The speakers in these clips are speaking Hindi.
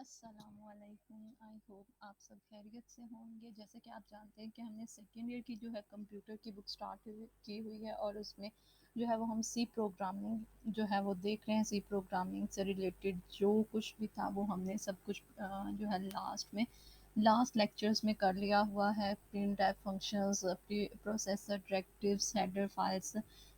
अस्सलामुअलैकुम। आई होप आप सब खैरियत से होंगे। जैसे कि आप जानते हैं कि हमने सेकेंड ईयर की जो है कंप्यूटर की बुक स्टार्ट की हुई है और उसमें जो है वो हम सी प्रोग्रामिंग जो है वो देख रहे हैं। सी प्रोग्रामिंग से रिलेटेड जो कुछ भी था वो हमने सब कुछ जो है लास्ट लेक्चर्स में कर लिया हुआ है। Print type functions, processor directives, header files,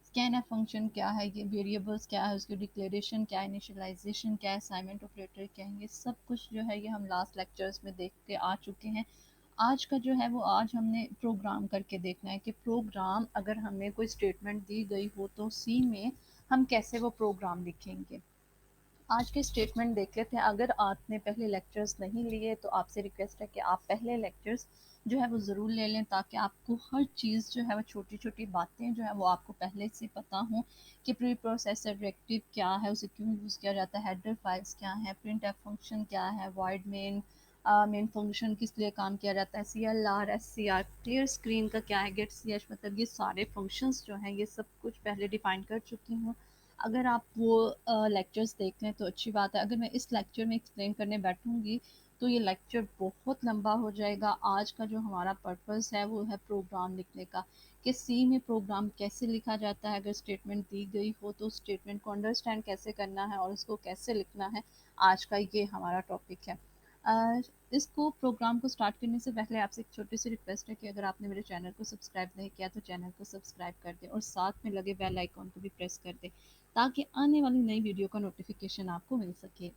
scan function क्या है, ये वेरिएबल्स क्या है, उसकी डिक्लेरेशन क्या है, इनिशियलाइजेशन क्या है, असाइनमेंट ऑपरेटर क्या है, ये सब कुछ जो है ये हम लास्ट लेक्चर्स में देख के आ चुके हैं। आज का जो है वो आज हमने प्रोग्राम करके देखना है कि प्रोग्राम अगर हमें कोई स्टेटमेंट दी गई हो तो सी में हम कैसे वो प्रोग्राम लिखेंगे। आज के स्टेटमेंट देख लेते हैं। अगर आपने पहले लेक्चर्स नहीं लिए तो आपसे रिक्वेस्ट है कि आप पहले लेक्चर्स जो है वो ज़रूर ले लें ताकि आपको हर चीज़ जो है वो छोटी छोटी बातें जो है वो आपको पहले से पता हों कि प्री प्रोसेसर डायरेक्टिव क्या है, उसे क्यों यूज़ किया जाता है, हेडर फाइल्स क्या है, प्रिंट एफ फंक्शन क्या है, वाइड मेन फंक्शन किस लिए काम किया जाता है, C L R, S C R, clear screen का क्या है, गेट सी एच, मतलब ये सारे फंक्शंस जो हैं ये सब कुछ पहले डिफाइन कर चुकी हूँ। अगर आप वो लेक्चर्स देख लें तो अच्छी बात है। अगर मैं इस लेक्चर में एक्सप्लेन करने बैठूंगी तो ये लेक्चर बहुत लंबा हो जाएगा। आज का जो हमारा पर्पस है वो है प्रोग्राम लिखने का, कि सी में प्रोग्राम कैसे लिखा जाता है। अगर स्टेटमेंट दी गई हो तो स्टेटमेंट को अंडरस्टैंड कैसे करना है और उसको कैसे लिखना है, आज का ये हमारा टॉपिक है। अ, इसको प्रोग्राम को स्टार्ट करने से पहले आपसे एक छोटी सी रिक्वेस्ट है कि अगर आपने मेरे चैनल को सब्सक्राइब नहीं किया तो चैनल को सब्सक्राइब कर दें और साथ में लगे बेल आइकॉन को भी प्रेस कर दें ताकि आने वाली नई वीडियो का नोटिफिकेशन आपको मिल सके।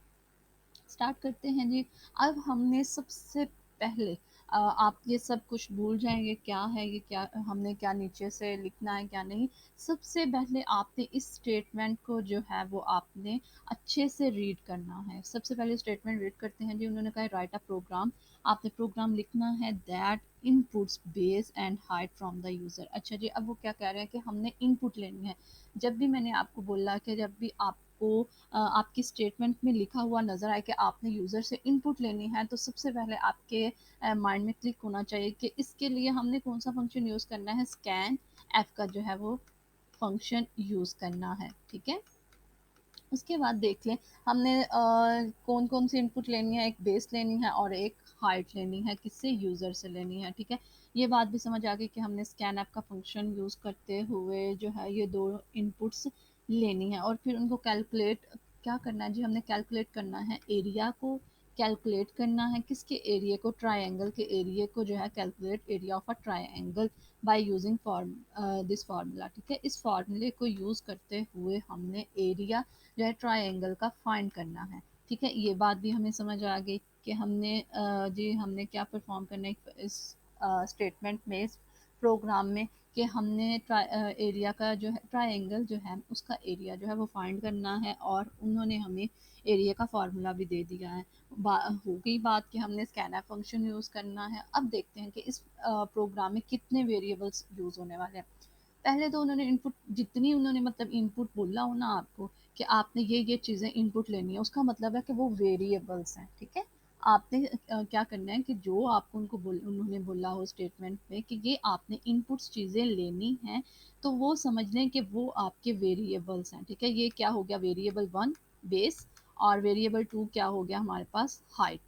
स्टार्ट करते हैं जी। अब हमने सबसे पहले आप ये सब कुछ भूल जाएंगे क्या है ये, क्या हमने क्या नीचे से लिखना है क्या नहीं। सबसे पहले आपने इस स्टेटमेंट को जो है वो आपने अच्छे से रीड करना है। सबसे पहले स्टेटमेंट रीड करते हैं जी। उन्होंने कहा राइट अ प्रोग्राम, आपने प्रोग्राम लिखना है that inputs base and height from the user. अच्छा जी, अब वो क्या कह रहे हैं कि हमने इनपुट लेनी है। जब भी मैंने आपको बोला कि जब भी आपको आपकी स्टेटमेंट में लिखा हुआ नज़र आए कि आपने यूज़र से इनपुट लेनी है तो सबसे पहले आपके माइंड में क्लिक होना चाहिए कि इसके लिए हमने कौन सा फंक्शन यूज़ करना है। स्कैन एफ का जो है वो फंक्शन यूज़ करना है, ठीक है। उसके बाद देख लें हमने कौन कौन सी इनपुट लेनी है। एक बेस लेनी है और एक हाइट लेनी है, किससे, यूज़र से लेनी है, ठीक है। ये बात भी समझ आ गई कि हमने स्कैन ऐप का फंक्शन यूज़ करते हुए जो है ये दो इनपुट्स लेनी है और फिर उनको कैलकुलेट क्या करना है जी। हमने कैलकुलेट करना है एरिया को, कैलकुलेट करना है किसके, एरिया को, ट्राइंगल के एरिया को जो है, calculate area of a triangle by using this formula, ठीक है। इस फार्मूले को यूज़ करते हुए हमने एरिया जो है ट्रायंगल का फाइंड करना है, ठीक है। ये बात भी हमें समझ आ गई कि हमने जी हमने क्या परफॉर्म करना है इस स्टेटमेंट में, इस प्रोग्राम में, कि हमने एरिया का जो है ट्रायंगल जो है उसका एरिया जो है वो फाइंड करना है और उन्होंने हमें एरिया का फार्मूला भी दे दिया है। हो गई बात कि हमने स्कैनर फंक्शन यूज़ करना है। अब देखते हैं कि इस प्रोग्राम में कितने वेरिएबल्स यूज़ होने वाले हैं। पहले तो उन्होंने इनपुट जितनी उन्होंने मतलब इनपुट बोला हो ना आपको कि आपने ये चीज़ें इनपुट लेनी है, उसका मतलब है कि वो वेरिएबल्स हैं, ठीक है। आपने क्या करना है कि जो आपको उन्होंने बोला हो स्टेटमेंट में कि ये आपने इनपुट्स चीज़ें लेनी हैं तो वो समझ लें कि वो आपके वेरिएबल्स हैं, ठीक है। ये क्या हो गया, वेरिएबल वन बेस और वेरिएबल टू क्या हो गया हमारे पास, हाइट,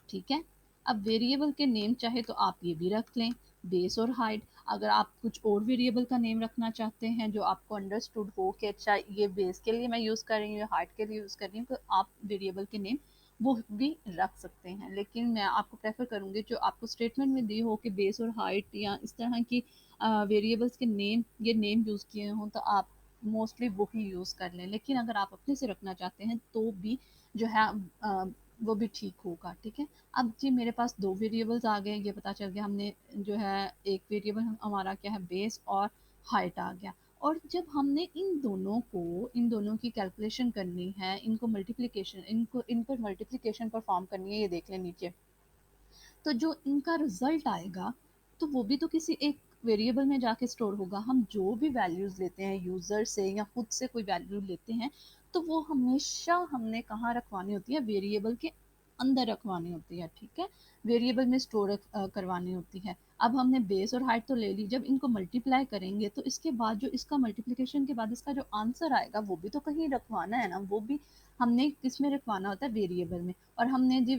ठीक है। अब वेरिएबल के नेम चाहे तो आप ये भी रख लें, बेस और हाइट। अगर आप कुछ और वेरिएबल का नेम रखना चाहते हैं जो आपको अंडरस्टूड हो कि अच्छा ये बेस के लिए मैं यूज़ कर रही हूँ, हाइट के लिए यूज़ कर रही हूँ, तो आप वेरिएबल के नेम वो भी रख सकते हैं। लेकिन मैं आपको प्रेफर करूँगी जो आपको स्टेटमेंट में दी हो कि बेस और हाइट या इस तरह की वेरिएबल्स के नेम, ये नेम यूज़ किए हों तो आप मोस्टली वो ही यूज़ कर लें। लेकिन अगर आप अपने से रखना चाहते हैं तो भी जो है वो भी ठीक होगा, ठीक है। अब जी मेरे पास दो वेरिएबल्स आ गए, ये पता चल गया हमने जो है एक वेरिएबल हमारा क्या है, बेस और हाइट आ गया। और जब हमने इन दोनों की कैलकुलेशन करनी है, इनको मल्टीप्लिकेशन इनको इन पर मल्टीप्लिकेशन परफॉर्म करनी है, ये देख लें नीचे, तो जो इनका रिजल्ट आएगा तो वो भी तो किसी एक वेरिएबल में जाके स्टोर होगा। हम जो भी वैल्यूज़ लेते हैं यूज़र से या खुद से कोई वैल्यू लेते हैं तो वो हमेशा हमने कहाँ रखवानी होती है, वेरिएबल के अंदर रखवानी होती है, ठीक है। वेरिएबल में स्टोर करवानी होती है। अब हमने बेस और हाइट तो ले ली, जब इनको मल्टीप्लाई करेंगे तो इसके बाद जो इसका मल्टीप्लिकेशन के बाद इसका जो आंसर आएगा वो भी तो कहीं रखवाना है ना, वो भी हमने किस में रखवाना होता है, वेरिएबल में। और हमने जी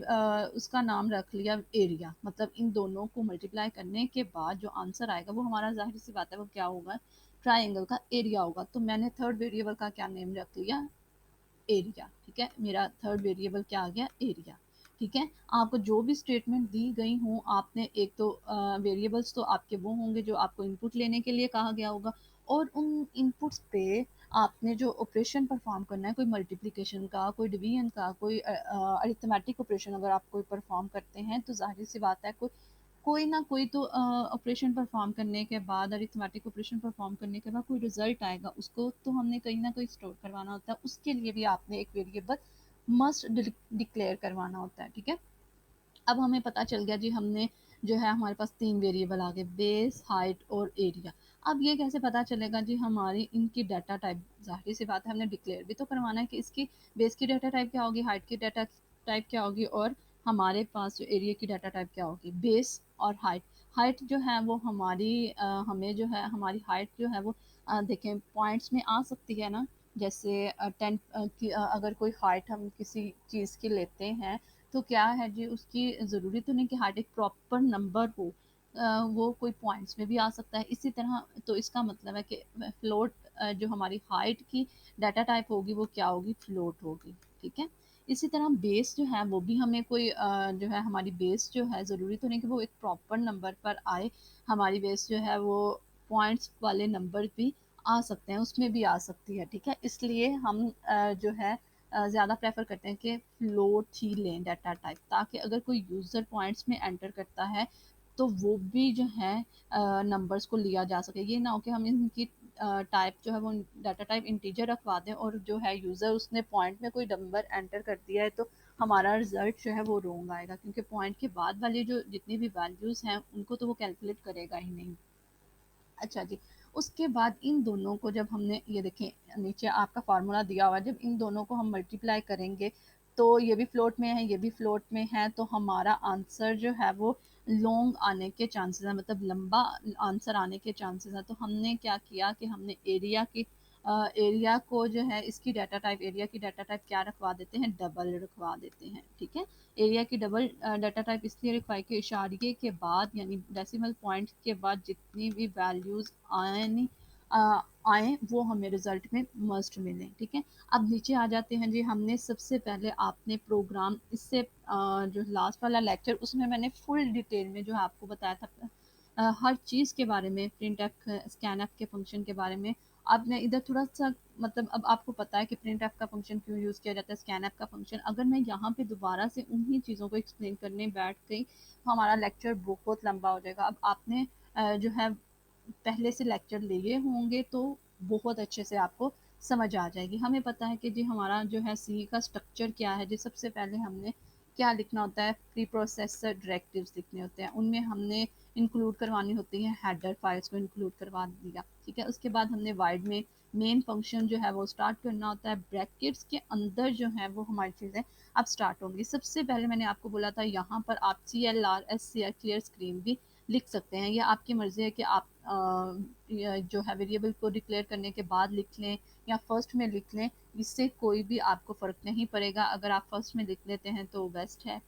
उसका नाम रख लिया एरिया, मतलब इन दोनों को मल्टीप्लाई करने के बाद जो आंसर आएगा वो हमारा जाहिर सी बात है वो क्या होगा, ट्राइंगल का एरिया होगा। तो मैंने थर्ड वेरिएबल का क्या नेम रख लिया, एरिया। ठीक है, मेरा थर्ड वेरिएबल क्या आ गया, एरिया। ठीक है, आपको जो भी स्टेटमेंट दी गई हो, आपने एक तो वेरिएबल्स तो आपके वो होंगे जो आपको इनपुट लेने के लिए कहा गया होगा, और उन इनपुट्स पे आपने जो ऑपरेशन परफॉर्म करना है, कोई मल्टीप्लिकेशन का, कोई डिवीजन का, कोई अरिथमेटिक ऑपरेशन अगर आप कोई परफॉर्म करते हैं, तो जाहिर सी बात है कोई कोई ना कोई तो ऑपरेशन परफॉर्म करने के बाद, अरिथमेटिक ऑपरेशन परफॉर्म करने के बाद कोई रिजल्ट आएगा, उसको तो हमने कहीं ना कहीं स्टोर करवाना होता है। उसके लिए भी आपने एक वेरिएबल मस्ट डिक्लेयर करवाना होता है। ठीक है, अब हमें पता चल गया जी, हमने जो है हमारे पास तीन वेरिएबल आ गए, बेस, हाइट और एरिया। अब ये कैसे पता चलेगा जी, हमारी इनकी डाटा टाइप, जाहिर सी बात है हमने डिक्लेयर भी तो करवाना है कि इसकी बेस की डाटा टाइप क्या होगी, हाइट की डाटा टाइप क्या होगी, और हमारे पास जो एरिया की डाटा टाइप क्या होगी, बेस और हाइट। हाइट जो है वो हमारी हमें जो है हमारी हाइट जो है वो देखें पॉइंट्स में आ सकती है ना। जैसे 10 की अगर कोई हाइट हम किसी चीज़ की लेते हैं, तो क्या है जी, उसकी ज़रूरी तो नहीं कि हार्ट एक प्रॉपर नंबर हो, वो कोई पॉइंट्स में भी आ सकता है। इसी तरह तो इसका मतलब है कि फ्लोट, जो हमारी हाइट की डाटा टाइप होगी वो क्या होगी, फ्लोट होगी। ठीक है, इसी तरह बेस जो है वो भी हमें कोई जो है हमारी बेस जो है ज़रूरी तो नहीं कि वो एक प्रॉपर नंबर पर आए, हमारी बेस जो है वो पॉइंट्स वाले नंबर भी आ सकते हैं, उसमें भी आ सकती है। ठीक है, इसलिए हम जो है ज़्यादा प्रेफर करते हैं कि फ्लोट ही लें डाटा टाइप, ताकि अगर कोई यूज़र पॉइंट्स में एंटर करता है तो वो भी जो है नंबर्स को लिया जा सके। ये ना हो कि हम इनकी टाइप जो है वो डाटा टाइप इंटीजर रखवा दें, और जो है यूज़र उसने पॉइंट में कोई नंबर एंटर कर दिया है तो हमारा रिजल्ट जो है वो रॉन्ग आएगा, क्योंकि पॉइंट के बाद वाली जो जितनी भी वैल्यूज़ हैं उनको तो वो कैलकुलेट करेगा ही नहीं। अच्छा जी, उसके बाद इन दोनों को जब हमने, ये देखें नीचे आपका फार्मूला दिया हुआ है, जब इन दोनों को हम मल्टीप्लाई करेंगे तो ये भी फ्लोट में है, ये भी फ्लोट में है, तो हमारा आंसर जो है वो लॉन्ग आने के चांसेस हैं, मतलब लंबा आंसर आने के चांसेस हैं। तो हमने क्या किया कि हमने एरिया की एरिया को जो है इसकी डाटा टाइप, एरिया की डाटा टाइप क्या रखवा देते हैं, डबल रखवा देते हैं। ठीक है, एरिया की डबल डाटा टाइप इसलिए रखवाई कि इशारिये के बाद यानी डेसिमल पॉइंट के बाद जितनी भी वैल्यूज़ आए आए वो हमें रिजल्ट में मस्ट मिलें। ठीक है, अब नीचे आ जाते हैं जी, हमने सबसे पहले आपने प्रोग्राम इससे जो लास्ट वाला लेक्चर उसमें मैंने फुल डिटेल में जो है आपको बताया था हर चीज़ के बारे में, प्रिंट एफ स्कैन एफ के फंक्शन के बारे में। आपने इधर थोड़ा सा, मतलब अब आपको पता है कि प्रिंट एफ का फंक्शन क्यों यूज़ किया जाता है, स्कैन एफ का फंक्शन। अगर मैं यहाँ पे दोबारा से उन्हीं चीज़ों को एक्सप्लेन करने बैठ गई तो हमारा लेक्चर बहुत लंबा हो जाएगा। अब आपने जो है पहले से लेक्चर लिए होंगे तो बहुत अच्छे से आपको समझ आ जाएगी। हमें पता है कि जी हमारा जो है सी का स्ट्रक्चर क्या है जी, सबसे पहले हमने क्या लिखना होता है, प्री प्रोसेसर डायरेक्टिव्स लिखने होते हैं, उनमें हमने इंक्लूड करवानी होती है हेडर फाइल्स को इंक्लूड करवा दिया। ठीक है, उसके बाद हमने वाइड में मेन फंक्शन जो है वो स्टार्ट करना होता है, ब्रैकेट्स के अंदर जो है वो हमारी चीज़ें अब स्टार्ट होंगी। सबसे पहले मैंने आपको बोला था यहाँ पर आप CLR क्लियर स्क्रीन भी लिख सकते हैं, या आपकी मर्ज़ी है कि आप जो है वेरिएबल को डिक्लेयर करने के बाद लिख लें या फर्स्ट में लिख लें, इससे कोई भी आपको फ़र्क नहीं पड़ेगा। अगर आप फर्स्ट में लिख लेते हैं तो बेस्ट है।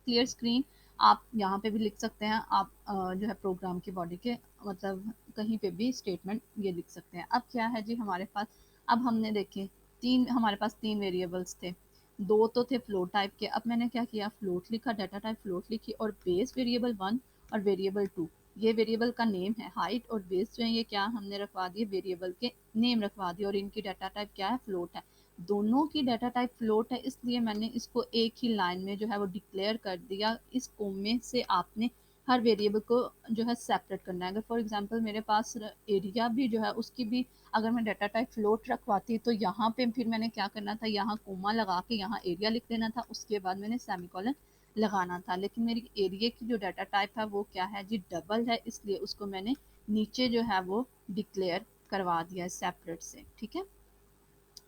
क्लियर स्क्रीन आप यहाँ पे भी लिख सकते हैं, आप जो है प्रोग्राम की बॉडी के मतलब कहीं पे भी स्टेटमेंट ये लिख सकते हैं। अब क्या है जी हमारे पास, अब हमने देखे तीन, हमारे पास तीन वेरिएबल्स थे, दो तो थे फ्लोट टाइप के। अब मैंने क्या किया, फ्लोट लिखा, डाटा टाइप फ्लोट लिखी, और बेस वेरिएबल 1 और वेरिएबल 2, ये वेरिएबल का नेम है। हाइट और बेस जो है ये क्या हमने रखवा दिए, वेरिएबल के नेम रखवा दिए, और इनकी डाटा टाइप क्या है, फ्लोट है। दोनों की डाटा टाइप फ्लोट है, इसलिए मैंने इसको एक ही लाइन में जो है वो डिक्लेयर कर दिया। इस कोमे से आपने हर वेरिएबल को जो है सेपरेट करना है। अगर फॉर एग्जांपल मेरे पास एरिया भी जो है उसकी भी अगर मैं डाटा टाइप फ्लोट रखवाती तो यहाँ पे फिर मैंने क्या करना था, यहाँ कोमा लगा के यहाँ एरिया लिख देना था, उसके बाद मैंने सेमीकोलन लगाना था। लेकिन मेरी एरिया की जो डाटा टाइप है वो क्या है जी, डबल है, इसलिए उसको मैंने नीचे जो है वो डिक्लेयर करवा दिया सेपरेट से। ठीक है,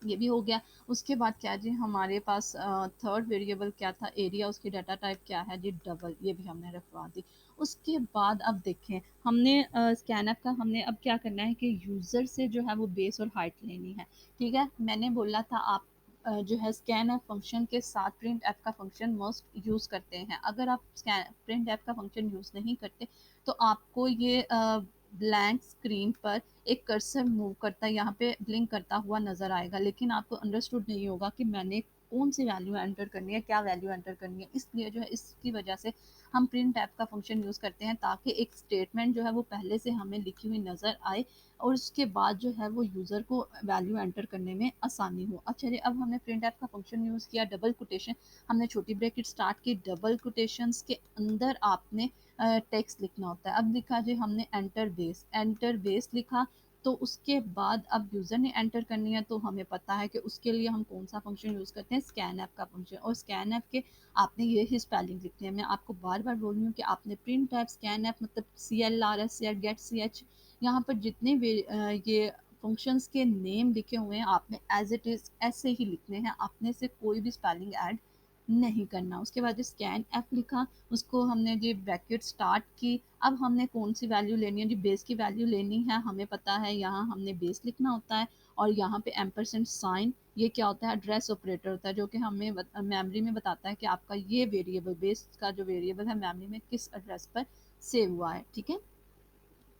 ये भी हो गया। उसके बाद क्या जी हमारे पास थर्ड वेरिएबल क्या था, एरिया, उसकी डाटा टाइप क्या है जी, डबल, ये भी हमने रखवा दी। उसके बाद अब देखें हमने स्कैनअप का हमने अब क्या करना है कि यूज़र से जो है वो बेस और हाइट लेनी है। ठीक है, मैंने बोला था आप जो है स्कैन ऐप फंक्शन के साथ प्रिंट ऐप का फंक्शन मस्ट यूज़ करते हैं। अगर आप स्कैन प्रिंट ऐप का फंक्शन यूज़ नहीं करते तो आपको ये ब्लैंक स्क्रीन पर एक कर्सर मूव करता है, यहाँ पे ब्लिंक करता हुआ नज़र आएगा, लेकिन आपको अंडरस्टूड नहीं होगा कि मैंने कौन सी वैल्यू एंटर करनी है, क्या वैल्यू एंटर करनी है। इसलिए जो है इसकी वजह से हम प्रिंट ऐप का फंक्शन यूज़ करते हैं, ताकि एक स्टेटमेंट जो है वो पहले से हमें लिखी हुई नज़र आए और उसके बाद जो है वो यूज़र को वैल्यू एंटर करने में आसानी हो। अच्छा चलिए, अब हमने प्रिंट ऐप का फंक्शन यूज़ किया, डबल कोटेशन, हमने छोटी ब्रैकेट स्टार्ट की, डबल कोटेशंस के अंदर आपने टेक्स्ट लिखना होता है। अब लिखा जी हमने एंटर बेस लिखा, तो उसके बाद अब यूज़र ने एंटर करनी है, तो हमें पता है कि उसके लिए हम कौन सा फंक्शन यूज़ करते हैं, स्कैन ऐप का फंक्शन। और स्कैन ऐप के आपने ये ही स्पेलिंग लिखनी है। मैं आपको बार बार बोल रही हूँ कि आपने प्रिंट ऐप, स्कैन ऐप मतलब CLRS या गेट CH, यहाँ पर जितने भी ये फंक्शंस के नेम लिखे हुए हैं आपने एज इट इज़ ऐसे ही लिखने हैं, अपने से कोई भी स्पेलिंग ऐड नहीं करना। उसके बाद स्कैन ऐप लिखा, उसको हमने जी ब्रैकेट स्टार्ट की। अब हमने कौन सी वैल्यू लेनी है जी, बेस की वैल्यू लेनी है, हमें पता है यहाँ हमने बेस लिखना होता है। और यहाँ पे एम्परसेंट साइन, ये क्या होता है, एड्रेस ऑपरेटर होता है, जो कि हमें मेमोरी में बताता है कि आपका ये वेरिएबल, बेस का जो वेरिएबल है मेमोरी में किस एड्रेस पर सेव हुआ है। ठीक है,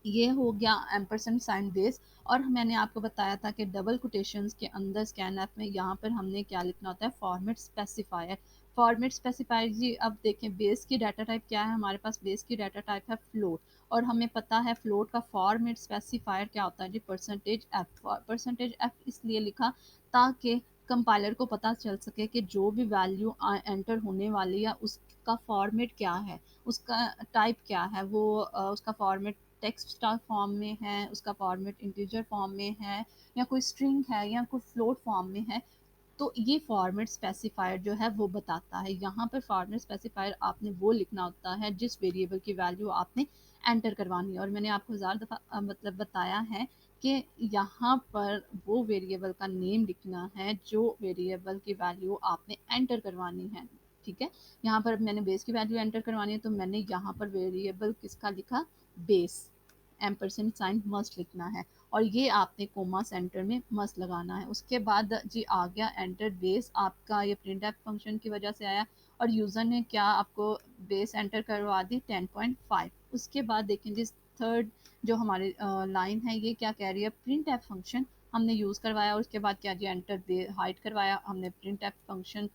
ये हो गया एम्परसेंट साइन बेस। और मैंने आपको बताया था कि डबल कोटेशंस के अंदर स्कैन ऐप में यहाँ पर हमने क्या लिखना होता है, फॉर्मेट स्पेसिफायर। फॉर्मेट स्पेसिफायर जी, अब देखें बेस की डाटा टाइप क्या है, हमारे पास बेस की डाटा टाइप है फ्लोट, और हमें पता है फ्लोट का फॉर्मेट स्पेसिफायर क्या होता है जी, परसेंटेज एफ। परसेंटेज एफ इसलिए लिखा ताकि कंपाइलर को पता चल सके कि जो भी वैल्यू एंटर होने वाली है उसका फॉर्मेट क्या है, उसका टाइप क्या है, वो उसका फॉर्मेट टेक्स्ट स्टार फॉर्म में है, उसका फॉर्मेट इंटीजर फॉर्म में है, या कोई स्ट्रिंग है, या कोई फ्लोट फॉर्म में है। तो ये फॉर्मेट स्पेसिफायर जो है वो बताता है। यहाँ पर फॉर्मेट स्पेसिफायर आपने वो लिखना होता है जिस वेरिएबल की वैल्यू आपने एंटर करवानी है। और मैंने आपको हज़ार दफ़ा मतलब बताया है कि यहाँ पर वो वेरिएबल का नेम लिखना है जो वेरिएबल की वैल्यू आपने एंटर करवानी है। ठीक है, यहाँ पर मैंने बेस की वैल्यू एंटर करवानी है, तो मैंने यहाँ पर वेरिएबल किसका लिखा, बेस, एम्परसेंट साइन मस्ट लिखना है, और ये आपने कोमा सेंटर में मस्त लगाना है। उसके बाद जी आ गया एंटर बेस, आपका ये प्रिंट ऐप फंक्शन की वजह से आया, और यूज़र ने क्या आपको बेस एंटर करवा दी 10.5। उसके बाद देखें जी थर्ड जो हमारी लाइन है, ये क्या कह रही है, प्रिंट ऐप फंक्शन हमने यूज़ करवाया, और उसके बाद क्या जी एंटर हाइड करवाया हमने प्रिंट ऐप फंक्शन।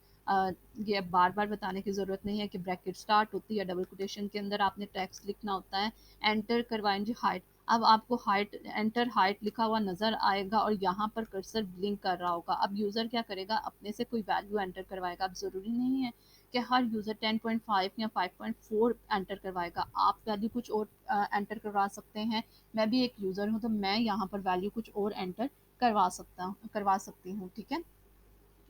ये बार बार बताने की ज़रूरत नहीं है कि ब्रैकेट स्टार्ट होती है, डबल कोटेशन के अंदर आपने टेक्स्ट लिखना होता है। एंटर करवाएं जी हाइट, अब आपको हाइट, एंटर हाइट लिखा हुआ नज़र आएगा और यहाँ पर कर्सर ब्लिंक कर रहा होगा। अब यूज़र क्या करेगा, अपने से कोई वैल्यू एंटर करवाएगा। अब ज़रूरी नहीं है कि हर यूज़र 10.5 या 5.4 एंटर करवाएगा, आप वैल्यू कुछ और एंटर करवा सकते हैं। मैं भी एक यूज़र हूँ, तो मैं यहाँ पर वैल्यू कुछ और एंटर करवा सकती हूँ। ठीक है,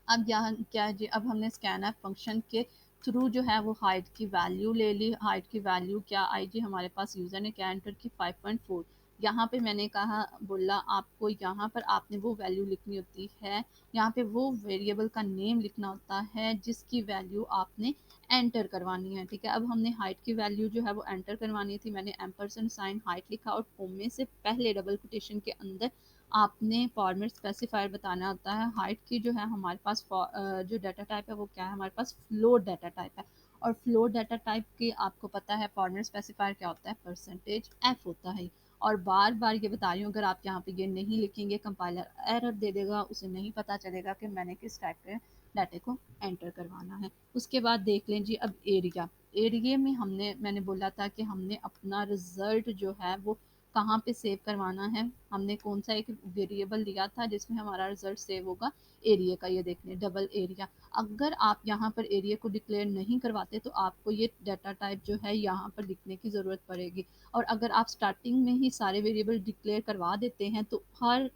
अब यहाँ क्या है जी, अब हमने स्कैन ऐप फंक्शन के थ्रू जो है वो हाइट की वैल्यू ले ली। हाइट की वैल्यू क्या आई जी, हमारे पास यूज़र ने क्या एंटर की, 5.4। यहाँ पे मैंने कहा, बोला आपको यहाँ पर आपने वो वैल्यू लिखनी होती है, यहाँ पे वो वेरिएबल का नेम लिखना होता है जिसकी वैल्यू आपने एंटर करवानी है। ठीक है, अब हमने हाइट की वैल्यू जो है वो एंटर करवानी थी, मैंने एम्परसेंट साइन हाइट लिखा, और कोमे से पहले डबल कोटेशन के अंदर आपने फॉर्मेट स्पेसिफायर बताना होता है। हाइट की जो है हमारे पास जो डाटा टाइप है वो क्या है, हमारे पास फ्लोट डाटा टाइप है, और फ्लोट डाटा टाइप की आपको पता है फॉर्मेट स्पेसिफायर क्या होता है, परसेंटेज एफ होता है। और बार बार ये बता रही हूँ, अगर आप यहाँ पे ये नहीं लिखेंगे कंपाइलर एरर दे देगा, उसे नहीं पता चलेगा कि मैंने किस टाइप के डाटे को एंटर करवाना है। उसके बाद देख लें जी, अब एरिया, एरिया में मैंने बोला था कि हमने अपना रिजल्ट जो है वो कहाँ पे सेव करवाना है, हमने कौन सा एक वेरिएबल लिया था जिसमें हमारा रिजल्ट सेव होगा, एरिया का। ये देख लें डबल एरिया, अगर आप यहाँ पर एरिया को डिक्लेयर नहीं करवाते तो आपको ये डाटा टाइप जो है यहाँ पर लिखने की ज़रूरत पड़ेगी। और अगर आप स्टार्टिंग में ही सारे वेरिएबल डिक्लेयर करवा देते हैं तो हर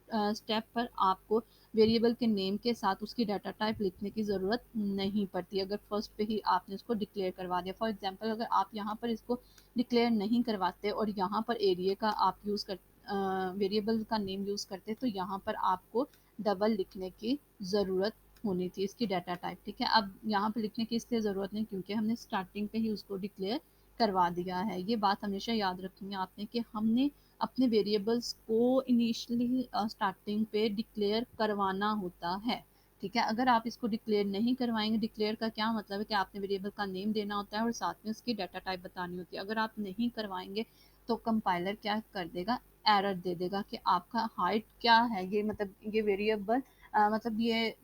स्टेप पर आपको वेरिएबल के नेम के साथ उसकी डाटा टाइप लिखने की ज़रूरत नहीं पड़ती, अगर फर्स्ट पे ही आपने उसको डिक्लेयर करवा दिया। फॉर एग्जांपल, अगर आप यहाँ पर इसको डिक्लेयर नहीं करवाते और यहाँ पर एरिया का आप यूज़ कर वेरिएबल का नेम यूज़ करते, तो यहाँ पर आपको डबल लिखने की ज़रूरत होनी थी इसकी डाटा टाइप। ठीक है, अब यहाँ पर लिखने की इसलिए ज़रूरत नहीं क्योंकि हमने स्टार्टिंग पे ही उसको डिक्लेयर करवा दिया है। ये बात हमेशा याद रखनी है आपने कि हमने अपने वेरिएबल्स को इनिशियली स्टार्टिंग पे डिक्लेयर करवाना होता है। ठीक है। अगर आप इसको डिक्लेयर नहीं करवाएंगे, डिक्लेयर का क्या मतलब है कि आपने वेरिएबल का नेम देना होता है और साथ में उसकी डाटा टाइप बतानी होती है। अगर आप नहीं करवाएंगे तो कंपाइलर क्या कर देगा, एरर दे देगा कि आपका हाइट क्या है, ये मतलब ये वेरिएबल मतलब ये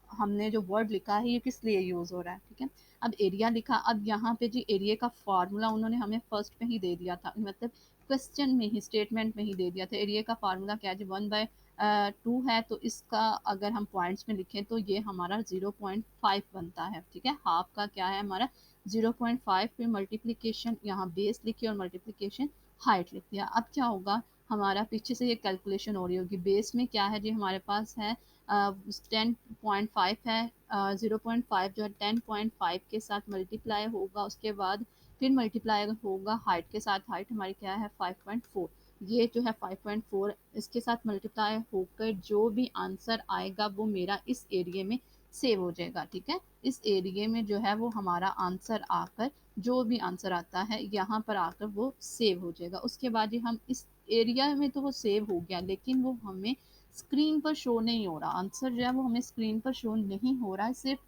हमने जो वर्ड लिखा है ये किस लिए यूज हो रहा है। ठीक है। अब एरिया लिखा, अब यहाँ पे जी एरिया का फार्मूला उन्होंने हमें फर्स्ट में ही दे दिया था, मतलब क्वेश्चन में ही, स्टेटमेंट में ही दे दिया था। एरिया का फार्मूला क्या है जी, 1/2 है, तो इसका अगर हम पॉइंट्स में लिखें तो ये हमारा 0.5 बनता है। ठीक है। हाफ का क्या है हमारा 0.5, फिर मल्टीप्लीकेशन यहाँ बेस लिखी और मल्टीप्लीकेशन हाइट लिख दिया। अब क्या होगा, हमारा पीछे से ये कैलकुलेशन हो रही होगी। बेस में क्या है जी, हमारे पास है 10.5 है, 0.5 जो है 10.5 के साथ मल्टीप्लाई होगा, उसके बाद फिर मल्टीप्लाई होगा हाइट के साथ। हाइट हमारी क्या है 5.4, ये जो है 5.4 इसके साथ मल्टीप्लाई होकर जो भी आंसर आएगा वो मेरा इस एरिया में सेव हो जाएगा। ठीक है। इस एरिया में जो है वो हमारा आंसर आकर, जो भी आंसर आता है यहाँ पर आकर वो सेव हो जाएगा। उसके बाद ही हम इस एरिया में तो वो सेव हो गया, लेकिन वो हमें स्क्रीन पर शो नहीं हो रहा। आंसर जो है वो हमें स्क्रीन पर शो नहीं हो रहा है, सिर्फ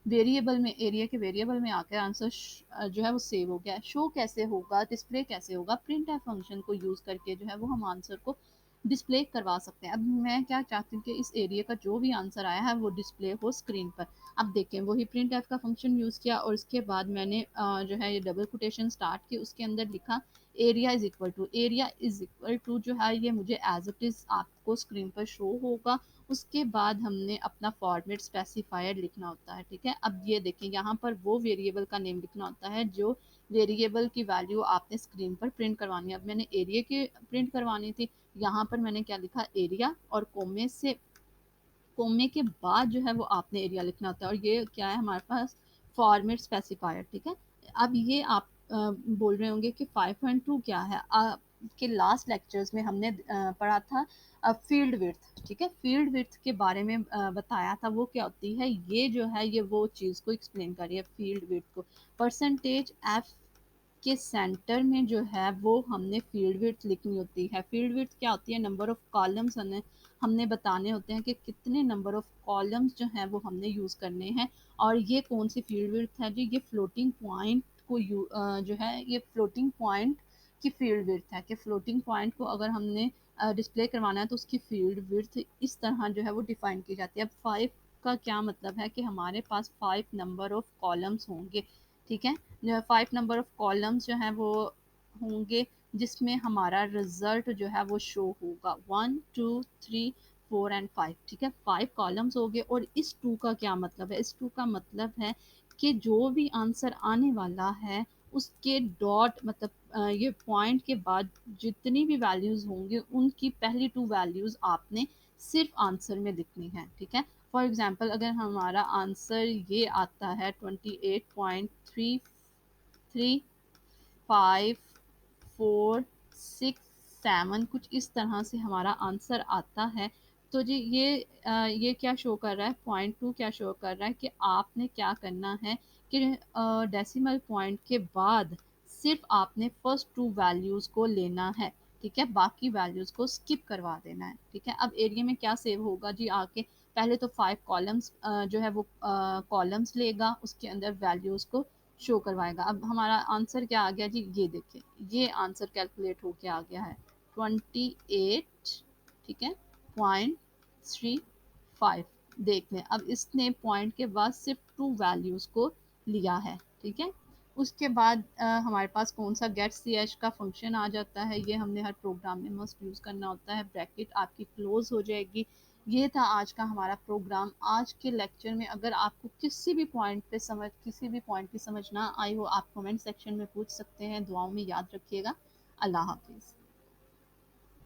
वेरिएबल में, एरिया के वेरिएबल में आकर आंसर जो है वो सेव हो गया है। शो कैसे होगा, डिस्प्ले कैसे होगा, प्रिंट एफ फंक्शन को यूज़ करके जो है वो हम आंसर को डिस्प्ले करवा सकते हैं। अब मैं क्या चाहती हूँ कि इस एरिया का जो भी आंसर आया है वो डिस्प्ले हो स्क्रीन पर। अब देखें, वही प्रिंट एफ का फंक्शन यूज़ किया और उसके बाद मैंने जो है ये डबल कोटेशन स्टार्ट की, उसके अंदर लिखा area is equal to, area is equal to जो है ये मुझे एज इट इज़ आपको स्क्रीन पर शो होगा। उसके बाद हमने अपना फॉर्मेट स्पेसिफायर लिखना होता है। ठीक है। अब ये देखें, यहाँ पर वो वेरिएबल का नेम लिखना होता है जो वेरिएबल की वैल्यू आपने स्क्रीन पर प्रिंट करवानी है। अब मैंने एरिया की प्रिंट करवानी थी, यहाँ पर मैंने क्या लिखा, एरिया, और कोमे के बाद जो है वो आपने एरिया लिखना होता है। और ये क्या है हमारे पास, फॉर्मेट स्पेसिफायर। ठीक है। अब ये आप बोल रहे होंगे कि 5.2 क्या है, के लास्ट लेक्चर्स में हमने पढ़ा था फील्ड विड्थ। ठीक है। फील्ड विड्थ के बारे में बताया था, वो क्या होती है, ये जो है ये वो चीज़ को एक्सप्लेन कर रही है, फील्ड विड्थ को। परसेंटेज एफ के सेंटर में जो है वो हमने फील्ड विड्थ लिखनी होती है। फील्ड विड्थ क्या होती है, नंबर ऑफ कॉलम्स हमने बताने होते हैं कि कितने नंबर ऑफ कॉलम्स जो हैं वो हमने यूज़ करने हैं। और ये कौन सी फील्ड विड्थ है जी, ये फ्लोटिंग पॉइंट को जो है ये फ्लोटिंग पॉइंट की फील्ड विड्थ है, कि फ्लोटिंग पॉइंट को अगर हमने डिस्प्ले करवाना है तो उसकी फील्ड विड्थ इस तरह जो है वो डिफाइन की जाती है। अब 5 का क्या मतलब है कि हमारे पास 5 नंबर ऑफ कॉलम्स होंगे। ठीक है। 5 नंबर ऑफ कॉलम्स जो हैं वो होंगे, जिसमें हमारा रिजल्ट जो है वो शो होगा 1 2 3 4 एंड 5। ठीक है। 5 कॉलम्स हो गए। और इस 2 का क्या मतलब है, इस 2 का मतलब है कि जो भी आंसर आने वाला है उसके डॉट मतलब ये पॉइंट के बाद जितनी भी वैल्यूज़ होंगी उनकी पहली 2 वैल्यूज़ आपने सिर्फ आंसर में लिखनी है। ठीक है। फॉर एग्जांपल अगर हमारा आंसर ये आता है 28.33546 कुछ इस तरह से हमारा आंसर आता है, तो जी ये क्या शो कर रहा है, .2 क्या शो कर रहा है कि आपने क्या करना है कि डेसिमल पॉइंट के बाद सिर्फ आपने फर्स्ट 2 वैल्यूज़ को लेना है। ठीक है। बाकी वैल्यूज़ को स्किप करवा देना है। ठीक है। अब एरिया में क्या सेव होगा जी, आके पहले तो 5 कॉलम्स जो है वो कॉलम्स लेगा, उसके अंदर वैल्यूज़ को शो करवाएगा। अब हमारा आंसर क्या आ गया जी, ये देखिए, ये आंसर कैलकुलेट होके आ गया है 28, ठीक है, .35। देख लें, अब इसने पॉइंट के बाद सिर्फ 2 वैल्यूज़ को लिया है। ठीक है। उसके बाद हमारे पास कौन सा गेट सी एच का फंक्शन आ जाता है, ये हमने हर प्रोग्राम में मस्ट यूज़ करना होता है। ब्रैकेट आपकी क्लोज हो जाएगी। ये था आज का हमारा प्रोग्राम। आज के लेक्चर में अगर आपको किसी भी पॉइंट की समझ ना आई हो, आप कमेंट सेक्शन में पूछ सकते हैं। दुआओं में याद रखिएगा। अल्लाह हाफिज़।